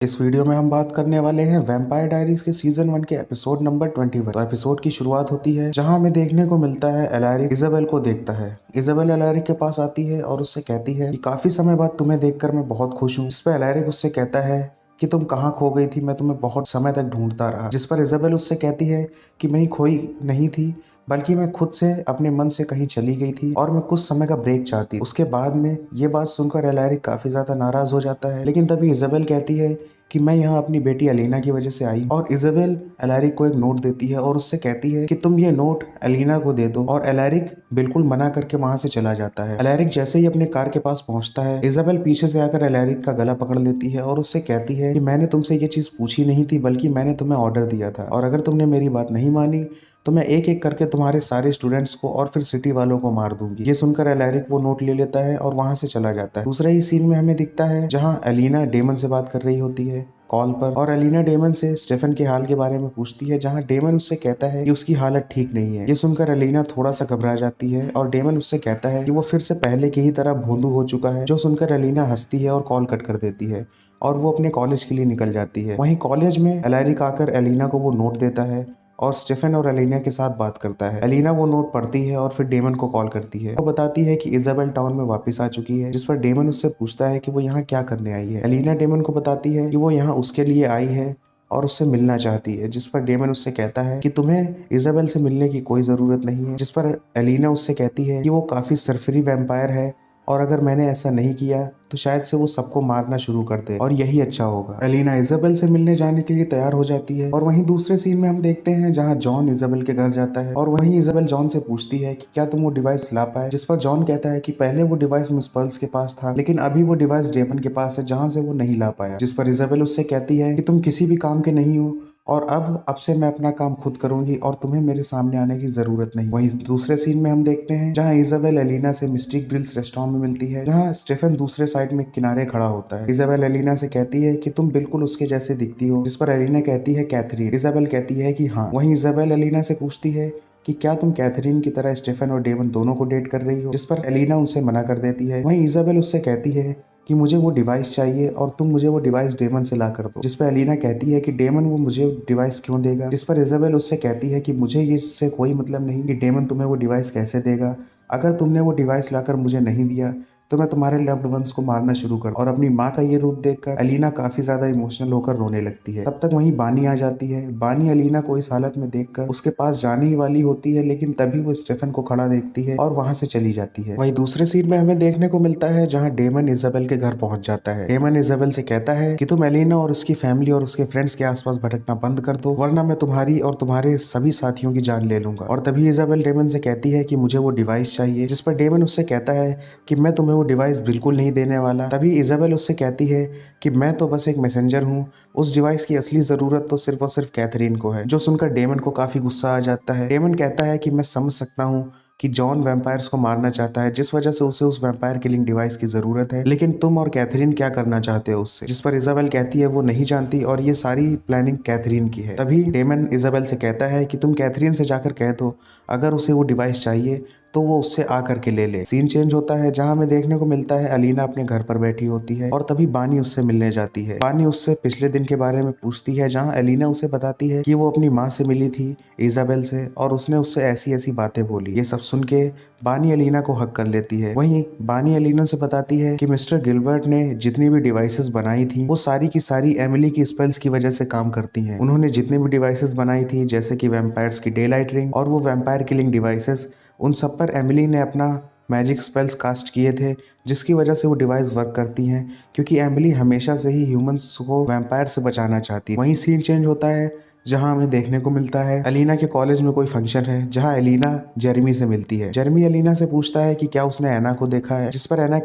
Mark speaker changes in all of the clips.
Speaker 1: इस वीडियो में हम बात करने वाले हैं वैम्पायर डायरीज के सीजन 1 के एपिसोड नंबर 21। तो एपिसोड की शुरुआत होती है जहां हमें देखने को मिलता है एलैरिक इजाबेल को देखता है। इजाबेल एलैरिक के पास आती है और उससे कहती है कि काफी समय बाद तुम्हें देखकर मैं बहुत खुश हूँ। जिस पर एलैरिक उससे कहता है कि तुम कहाँ खो गई थी, मैं तुम्हें बहुत समय तक ढूंढता रहा। जिस पर इजाबेल उससे कहती है कि मैं खोई नहीं थी, बल्कि मैं खुद से अपने मन से कहीं चली गई थी और मैं कुछ समय का ब्रेक चाहती। उसके बाद में ये बात सुनकर एलैरिक काफी ज्यादा नाराज हो जाता है, लेकिन तभी इजाबेल कहती है कि मैं यहाँ अपनी बेटी अलीना की वजह से आई। और इजाबेल एलैरिक को एक नोट देती है और उससे कहती है कि तुम ये नोट अलीना को दे दो। और एलैरिक बिल्कुल मना करके वहां से चला जाता है। एलैरिक जैसे ही अपने कार के पास पहुंचता है, इजाबेल पीछे से आकर एलैरिक का गला पकड़ लेती है और उससे कहती है कि मैंने तुमसे ये चीज पूछी नहीं थी, बल्कि मैंने तुम्हें ऑर्डर दिया था, और अगर तुमने मेरी बात नहीं मानी तो मैं एक एक करके तुम्हारे सारे स्टूडेंट्स को और फिर सिटी वालों को मार दूंगी। ये सुनकर एलैरिक वो नोट ले लेता है और वहां से चला जाता है। दूसरा ही सीन में हमें दिखता है जहां एलिना डेमन से बात कर रही होती है कॉल पर, और एलिना डेमन से स्टेफन के हाल के बारे में पूछती है, जहां डेमन उससे कहता है कि उसकी हालत ठीक नहीं है। ये सुनकर एलिना थोड़ा सा घबरा जाती है और डेमन उससे कहता है कि वो फिर से पहले की ही तरह भोंदू हो चुका है। जो सुनकर एलिना हंसती है और कॉल कट कर देती है और वो अपने कॉलेज के लिए निकल जाती है। वहीं कॉलेज में एलैरिक आकर एलिना को वो नोट देता है और स्टेफन और एलिना के साथ बात करता है। एलिना वो नोट पढ़ती है और फिर डेमन को कॉल करती है। वो बताती है कि इजाबेल टाउन में वापस आ चुकी है। जिस पर डेमन उससे पूछता है कि वो यहाँ क्या करने आई है। एलिना डेमन को बताती है कि वो यहाँ उसके लिए आई है और उससे मिलना चाहती है। जिस पर डेमन उससे कहता है कि तुम्हें इजाबेल से मिलने की कोई जरूरत नहीं है। जिस पर एलिना उससे कहती है कि वो काफी सरफरी वैम्पायर है और अगर मैंने ऐसा नहीं किया तो शायद से वो सबको मारना शुरू कर दे और यही अच्छा होगा। एलिना इजाबेल से मिलने जाने के लिए तैयार हो जाती है। और वहीं दूसरे सीन में हम देखते हैं जहां जॉन इजाबेल के घर जाता है और वहीं इजाबेल जॉन से पूछती है कि क्या तुम वो डिवाइस ला पाए। जिस पर जॉन कहता है कि पहले वो डिवाइस मिस पर्ल्स के पास था, लेकिन अभी वो डिवाइस डेमन के पास है जहां से वो नहीं ला पाया। जिस पर इजाबेल उससे कहती है कि तुम किसी भी काम के नहीं हो और अब से मैं अपना काम खुद करूंगी और तुम्हें मेरे सामने आने की जरूरत नहीं। वहीं दूसरे सीन में हम देखते हैं जहां इजाबेल एलिना से मिस्टिक ग्रिल्स रेस्टोरेंट में मिलती है, जहां स्टेफन दूसरे साइड में किनारे खड़ा होता है। इजाबेल एलिना से कहती है कि तुम बिल्कुल उसके जैसे दिखती हो। जिस पर एलिना कहती है कैथरीन। इजाबेल कहती है कि हाँ। वहीं इजाबेल एलिना से पूछती है कि क्या तुम कैथरीन की तरह स्टेफन और डेमन दोनों को डेट कर रही हो। जिस पर एलिना उनसे मना कर देती है। वहीं इजाबेल उससे कहती है कि मुझे वो डिवाइस चाहिए और तुम मुझे वो डिवाइस डेमन से ला कर दो। जिस पर एलिना कहती है कि डेमन वो मुझे डिवाइस क्यों देगा। जिस पर इजाबेल उससे कहती है कि मुझे इससे कोई मतलब नहीं कि डेमन तुम्हें वो डिवाइस कैसे देगा। अगर तुमने वो डिवाइस लाकर मुझे नहीं दिया तो मैं तुम्हारे लव्ड वंस को मारना शुरू कर। और अपनी माँ का ये रूप देखकर एलिना काफी ज्यादा इमोशनल होकर रोने लगती है। तब तक वहीं बानी आ जाती है। बानी एलिना को इस हालत में देखकर उसके पास जाने ही वाली होती है, लेकिन तभी वो स्टेफन को खड़ा देखती है और वहां से चली जाती है। वहीं दूसरे सीन में हमें देखने को मिलता है जहाँ डेमन इजाबेल के घर पहुंच जाता है। डेमन इजाबेल से कहता है कि तुम एलिना और उसकी फैमिली और उसके फ्रेंड्स के आसपास भटकना बंद कर दो, वरना मैं तुम्हारी और तुम्हारे सभी साथियों की जान ले लूंगा। और तभी इजाबेल डेमन से कहती है कि मुझे वो डिवाइस चाहिए। जिस पर डेमन उससे कहता है कि मैं तुम्हें वो डिवाइस बिल्कुल नहीं देने वाला। तभी इजाबेल उससे कहती है कि मैं तो बस एक मैसेंजर हूँ, उस डिवाइस की असली जरूरत तो सिर्फ और सिर्फ कैथरीन को है। जो सुनकर डेमन को काफी गुस्सा आ जाता है। डेमन कहता है कि मैं समझ सकता हूँ कि जॉन वैम्पायर्स को मारना चाहता है, जिस वजह से उसे उस वैम्पायर किलिंग डिवाइस की जरूरत है, लेकिन तुम और कैथरीन क्या करना चाहते हो उससे। जिस पर इजाबेल कहती है वो नहीं जानती और ये सारी प्लानिंग कैथरीन की है। तभी डेमन इजाबेल से कहता है कि तुम कैथरीन से जाकर कह दो अगर उसे वो डिवाइस चाहिए तो वो उससे आ करके ले ले। सीन चेंज होता है जहां हमें देखने को मिलता है अलीना अपने घर पर बैठी होती है और तभी बानी उससे मिलने जाती है। बानी उससे पिछले दिन के बारे में पूछती है, जहां अलीना उसे बताती है कि वो अपनी माँ से मिली थी इजाबेल से और उसने उससे ऐसी ऐसी बातें बोली। ये सब सुन के बानी अलीना को हक कर लेती है। वहीं बानी अलीना से बताती है कि मिस्टर गिलबर्ट ने जितनी भी डिवाइसेस बनाई थी वो सारी की सारी एमिली की स्पेल्स की वजह से काम करती हैं। उन्होंने जितने भी डिवाइसेस बनाई थी जैसे कि वैम्पायर्स की डे लाइट रिंग और वो वैम्पायर किलिंग डिवाइसेस, उन सब पर एमिली ने अपना मैजिक स्पेल्स कास्ट किए थे, जिसकी वजह से वो डिवाइस वर्क करती हैं, क्योंकि एमिली हमेशा से ही ह्यूमंस को वैम्पायर से बचाना चाहती है। वहीं सीन चेंज होता है जहां हमें देखने को मिलता है अलीना के कॉलेज में कोई फंक्शन है, जहां एलिना जेरेमी से मिलती है। जेरेमी एलिना से पूछता है कि क्या उसने एना को देखा है। जिस पर एलिना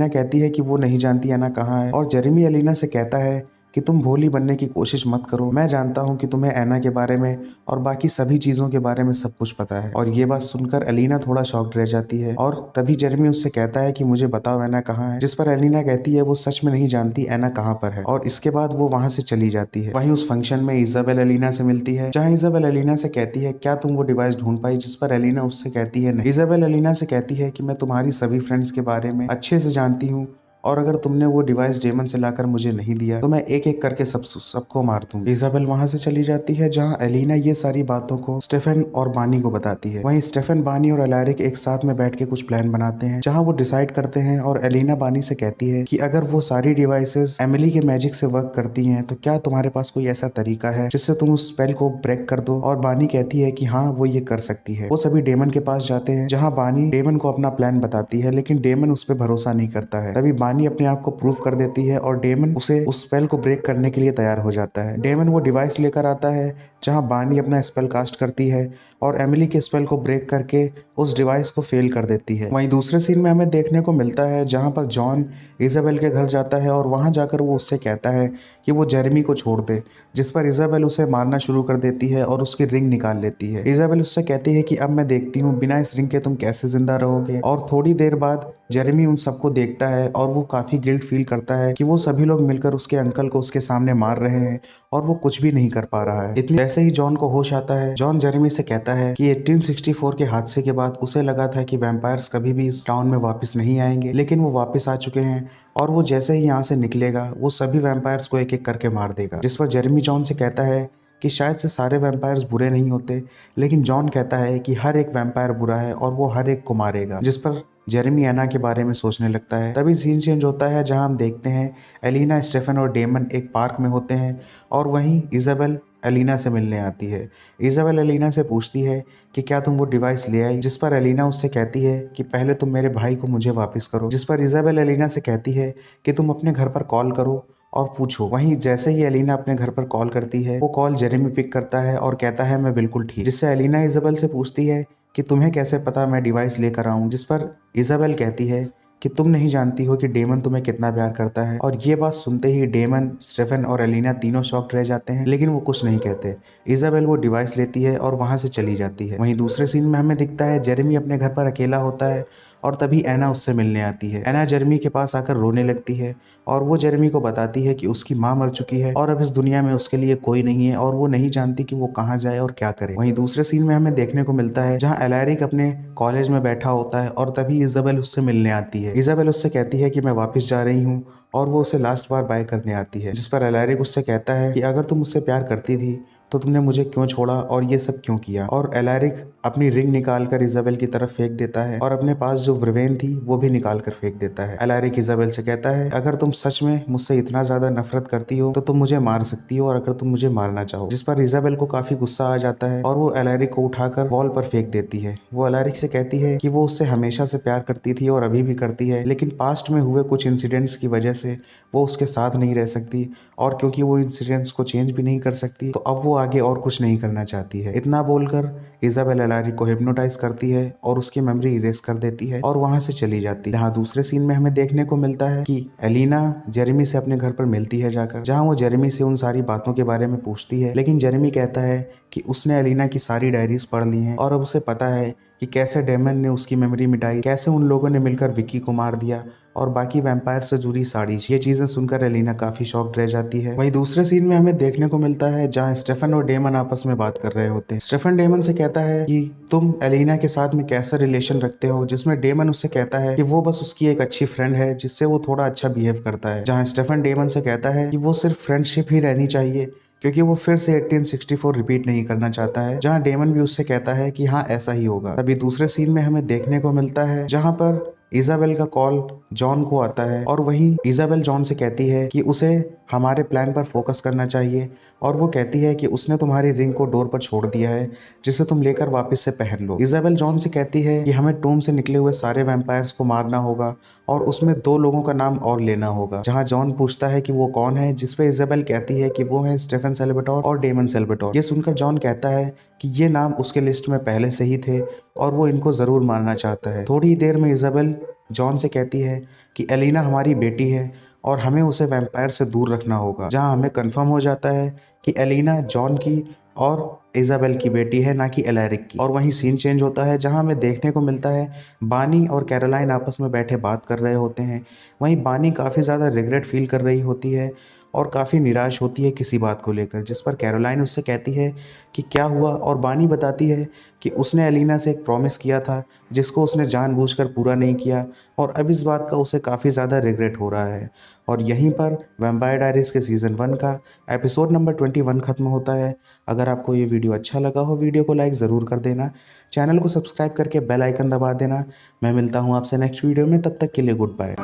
Speaker 1: कहती है कि वो नहीं जानती एना कहाँ है। और जेरेमी एलिना से कहता है कि तुम भोली बनने की कोशिश मत करो, मैं जानता हूँ कि तुम्हें एना के बारे में और बाकी सभी चीजों के बारे में सब कुछ पता है। और ये बात सुनकर एलिना थोड़ा शॉक्ड रह जाती है और तभी जेरेमी उससे कहता है कि मुझे बताओ एना कहाँ है। जिस पर एलिना कहती है वो सच में नहीं जानती एना कहाँ पर है और इसके बाद वो वहां से चली जाती है। वहीं उस फंक्शन में इजाबेल एलिना से मिलती है, जहाँ इजाबेल एलिना से कहती है क्या तुम वो डिवाइस ढूंढ पाई। जिस पर एलिना उससे कहती है नहीं। इजाबेल एलिना से कहती है कि मैं तुम्हारी सभी फ्रेंड्स के बारे में अच्छे से जानती हूँ और अगर तुमने वो डिवाइस डेमन से लाकर मुझे नहीं दिया तो मैं एक एक करके सबको मार दूंगी। इजाबेल वहां से चली जाती है जहाँ एलिना ये सारी बातों को स्टेफन और बानी को बताती है। वहीं स्टेफन, बानी और एलैरिक एक साथ में बैठ के कुछ प्लान बनाते हैं जहाँ वो डिसाइड करते हैं और एलिना बानी से कहती है कि अगर वो सारी डिवाइसेस एमिली के मैजिक से वर्क करती हैं तो क्या तुम्हारे पास कोई ऐसा तरीका है जिससे तुम उस स्पेल को ब्रेक कर दो। और बानी कहती है कि हाँ वो ये कर सकती है। वो सभी डेमन के पास जाते हैं जहाँ बानी डेमन को अपना प्लान बताती है लेकिन डेमन उस पर भरोसा नहीं करता है। तभी बानी अपने आप को प्रूव कर देती है और डेमन उसे उस स्पेल को ब्रेक करने के लिए तैयार हो जाता है। डेमन वो डिवाइस लेकर आता है जहाँ बानी अपना स्पेल कास्ट करती है और एमिली के स्पेल को ब्रेक करके उस डिवाइस को फेल कर देती है। वहीं दूसरे सीन में हमें देखने को मिलता है जहां पर जॉन इजाबेल के घर जाता है और वहां जाकर वो उससे कहता है कि वो जेरेमी को छोड़ दे, जिस पर इजाबेल उसे मारना शुरू कर देती है और उसकी रिंग निकाल लेती है। इजाबेल उससे कहती है कि अब मैं देखती हूँ बिना इस रिंग के तुम कैसे जिंदा रहोगे। और थोड़ी देर बाद जेरेमी उन सबको देखता है और वो काफी गिल्ट फील करता है कि वो सभी लोग मिलकर उसके अंकल को उसके सामने मार रहे हैं और वो कुछ भी नहीं कर पा रहा है। इतने जैसे ही जॉन को होश आता है, जॉन जेरेमी से कहता है कि 1864 के हादसे के बाद उसे लगा था कि वैम्पायर्स कभी भी इस टाउन में वापस नहीं आएंगे, लेकिन वो वापस आ चुके हैं और वो जैसे ही यहाँ से निकलेगा वो सभी वैम्पायर्स को एक एक करके मार देगा। जिस पर जेरेमी जॉन से कहता है कि शायद से सारे वैम्पायर्स बुरे नहीं होते, लेकिन जॉन कहता है कि हर एक वैम्पायर बुरा है और वो हर एक को मारेगा। जिस पर जेरेमी एना के बारे में सोचने लगता है। तभी सीन चेंज होता है जहां हम देखते हैं एलिना, स्टेफन और डेमन एक पार्क में होते हैं और वहीं इजाबेल एलिना से मिलने आती है। इजाबेल एलिना से पूछती है कि क्या तुम वो डिवाइस ले आई, जिस पर एलिना उससे कहती है कि पहले तुम मेरे भाई को मुझे वापस करो। जिस पर इजाबेल एलिना से कहती है कि तुम अपने घर पर कॉल करो और पूछो। वहीं जैसे ही एलिना अपने घर पर कॉल करती है वो कॉल जेरेमी पिक करता है और कहता है मैं बिल्कुल ठीक। जिससे एलिना इजाबेल से पूछती है कि तुम्हें कैसे पता मैं डिवाइस लेकर आऊं, जिस पर इजाबेल कहती है कि तुम नहीं जानती हो कि डेमन तुम्हें कितना प्यार करता है। और ये बात सुनते ही डेमन, स्टेफन और एलिना तीनों शॉक्ड रह जाते हैं, लेकिन वो कुछ नहीं कहते। इजाबेल वो डिवाइस लेती है और वहां से चली जाती है। वहीं दूसरे सीन में हमें दिखता है जेरेमी अपने घर पर अकेला होता है और तभी एना उससे मिलने आती है। एना जेरेमी के पास आकर रोने लगती है और वो जेरेमी को बताती है कि उसकी माँ मर चुकी है और अब इस दुनिया में उसके लिए कोई नहीं है और वो नहीं जानती कि वो कहाँ जाए और क्या करे। वहीं दूसरे सीन में हमें देखने को मिलता है जहाँ एलैरिक अपने कॉलेज में बैठा होता है और तभी इजाबेल उससे मिलने आती है। इजाबेल उससे कहती है कि मैं वापस जा रही हूँ और वो उसे लास्ट बार बाय करने आती है। जिस पर एलैरिक उससे कहता है कि अगर तुम मुझसे प्यार करती थी तो तुमने मुझे क्यों छोड़ा और ये सब क्यों किया। और एलैरिक अपनी रिंग निकालकर इजाबेल की तरफ फेंक देता है और अपने पास जो व्रवेन थी वो भी निकाल कर फेंक देता है। एलैरिक इजाबेल से कहता है अगर तुम सच में मुझसे इतना ज्यादा नफरत करती हो तो तुम मुझे मार सकती हो और अगर तुम मुझे मारना चाहो। जिस पर इजाबेल को काफी गुस्सा आ जाता है और वो एलैरिक को उठाकर वॉल पर फेंक देती है। वो एलैरिक से कहती है कि वो उससे हमेशा से प्यार करती थी और अभी भी करती है, लेकिन पास्ट में हुए कुछ इंसिडेंट्स की वजह से वो उसके साथ नहीं रह सकती और क्योंकि वो इंसिडेंट्स को चेंज भी नहीं कर सकती तो अब वो आगे और कुछ नहीं करना चाहती है। इतना बोलकर इजाबेल एलैरिक को हिप्नोटाइज करती है और उसकी मेमोरी इरेज कर देती है और वहां से चली जाती है। यहाँ दूसरे सीन में हमें देखने को मिलता है कि एलिना जेरेमी से अपने घर पर मिलती है जाकर, जहाँ वो जेरेमी से उन सारी बातों के बारे में पूछती है, लेकिन जेरेमी कहता है कि उसने एलिना की सारी डायरीज पढ़ ली हैं और अब उसे पता है कि कैसे डेमन ने उसकी मेमोरी मिटाई, कैसे उन लोगों ने मिलकर विकी को मार दिया और बाकी वैम्पायर से जुड़ी साड़ी। ये चीजें सुनकर एलिना काफी शॉक्ड रह जाती है। वहीं दूसरे सीन में हमें देखने को मिलता है जहाँ स्टेफन और डेमन आपस में बात कर रहे होते हैं। स्टेफन डेमन से कहता है कि तुम एलिना के साथ में कैसा रिलेशन रखते हो, जिसमें डेमन उससे कहता है कि वो बस उसकी एक अच्छी फ्रेंड है जिससे वो थोड़ा अच्छा बिहेव करता है। जहाँ स्टेफन डेमन से कहता है कि वो सिर्फ फ्रेंडशिप ही रहनी चाहिए क्योंकि वो फिर से 1864 रिपीट नहीं करना चाहता है। जहां डेमन भी उससे कहता है कि हाँ ऐसा ही होगा। तभी दूसरे सीन में हमें देखने को मिलता है जहां पर इजाबेल का कॉल जॉन को आता है और वहीं इजाबेल जॉन से कहती है कि उसे हमारे प्लान पर फोकस करना चाहिए और वो कहती है कि उसने तुम्हारी रिंग को डोर पर छोड़ दिया है जिसे तुम लेकर वापस से पहन लो। इजाबेल जॉन से कहती है कि हमें टूम से निकले हुए सारे वैम्पायर्स को मारना होगा और उसमें 2 लोगों का नाम और लेना होगा। जहां जॉन पूछता है कि वो कौन है, जिसपे इजाबेल कहती है कि वो है स्टेफन सेल्वेटोर और डेमन सेल्वेटोर। ये सुनकर जॉन कहता है कि ये नाम उसके लिस्ट में पहले से ही थे और वो इनको जरूर मारना चाहता है। थोड़ी ही देर में इजाबेल जॉन से कहती है कि एलिना हमारी बेटी है और हमें उसे वैम्पायर से दूर रखना होगा। जहां हमें कंफर्म हो जाता है कि एलिना जॉन की और इजाबेल की बेटी है, ना कि एलैरिक की। और वहीं सीन चेंज होता है जहां हमें देखने को मिलता है बानी और कैरोलाइन आपस में बैठे बात कर रहे होते हैं। वहीं बानी काफ़ी ज़्यादा रिग्रेट फील कर रही होती है और काफ़ी निराश होती है किसी बात को लेकर, जिस पर कैरोलाइन उससे कहती है कि क्या हुआ, और बानी बताती है कि उसने एलिना से एक प्रॉमिस किया था जिसको उसने जानबूझकर पूरा नहीं किया, और अब इस बात का उसे काफ़ी ज़्यादा रिग्रेट हो रहा है। और यहीं पर वैम्पायर डायरीज़ के सीज़न 1 का एपिसोड नंबर 21 ख़त्म होता है। अगर आपको ये वीडियो अच्छा लगा हो, वीडियो को लाइक ज़रूर कर देना, चैनल को सब्सक्राइब करके बेल आइकन दबा देना। मैं मिलता हूँ आपसे नेक्स्ट वीडियो में, तब तक के लिए गुड बाय।